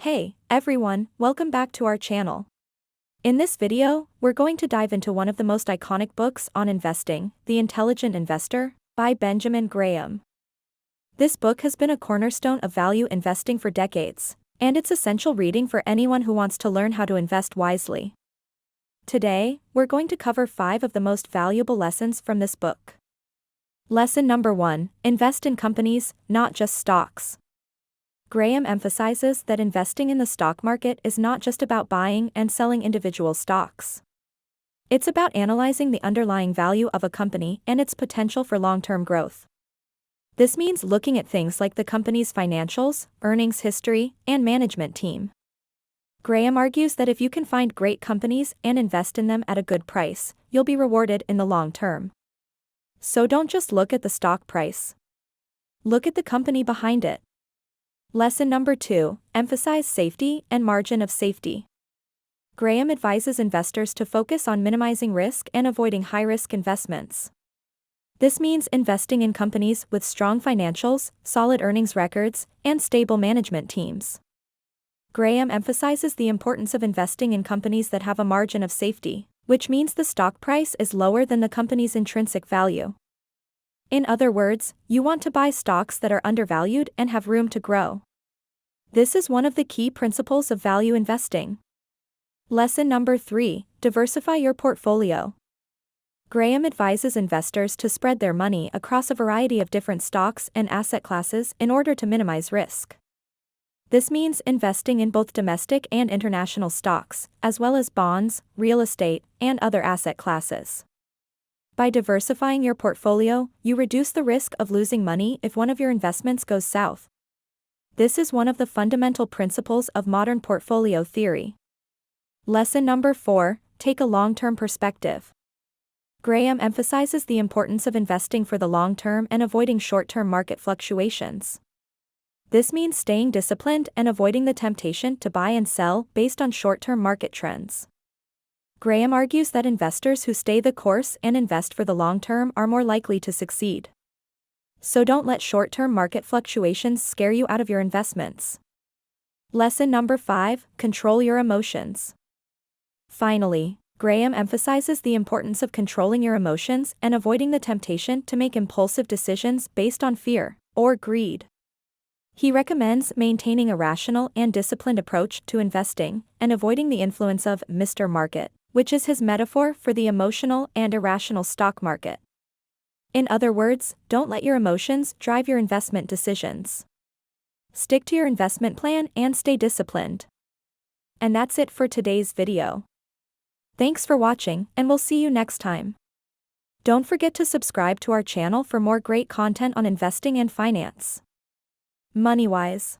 Hey, everyone, welcome back to our channel. In this video, we're going to dive into one of the most iconic books on investing, The Intelligent Investor, by Benjamin Graham. This book has been a cornerstone of value investing for decades, and it's essential reading for anyone who wants to learn how to invest wisely. Today, we're going to cover 5 of the most valuable lessons from this book. Lesson number 1, invest in companies, not just stocks. Graham emphasizes that investing in the stock market is not just about buying and selling individual stocks. It's about analyzing the underlying value of a company and its potential for long-term growth. This means looking at things like the company's financials, earnings history, and management team. Graham argues that if you can find great companies and invest in them at a good price, you'll be rewarded in the long term. So don't just look at the stock price. Look at the company behind it. Lesson number 2, emphasize safety and margin of safety. Graham advises investors to focus on minimizing risk and avoiding high-risk investments. This means investing in companies with strong financials, solid earnings records, and stable management teams. Graham emphasizes the importance of investing in companies that have a margin of safety, which means the stock price is lower than the company's intrinsic value. In other words, you want to buy stocks that are undervalued and have room to grow. This is one of the key principles of value investing. Lesson number 3, diversify your portfolio. Graham advises investors to spread their money across a variety of different stocks and asset classes in order to minimize risk. This means investing in both domestic and international stocks, as well as bonds, real estate, and other asset classes. By diversifying your portfolio, you reduce the risk of losing money if one of your investments goes south. This is one of the fundamental principles of modern portfolio theory. Lesson number 4, take a long-term perspective. Graham emphasizes the importance of investing for the long term and avoiding short-term market fluctuations. This means staying disciplined and avoiding the temptation to buy and sell based on short-term market trends. Graham argues that investors who stay the course and invest for the long term are more likely to succeed. So don't let short-term market fluctuations scare you out of your investments. Lesson number 5, control your emotions. Finally, Graham emphasizes the importance of controlling your emotions and avoiding the temptation to make impulsive decisions based on fear or greed. He recommends maintaining a rational and disciplined approach to investing and avoiding the influence of Mr. Market, which is his metaphor for the emotional and irrational stock market. In other words, don't let your emotions drive your investment decisions. Stick to your investment plan and stay disciplined. And that's it for today's video. Thanks for watching, and we'll see you next time. Don't forget to subscribe to our channel for more great content on investing and finance. MoneyWise.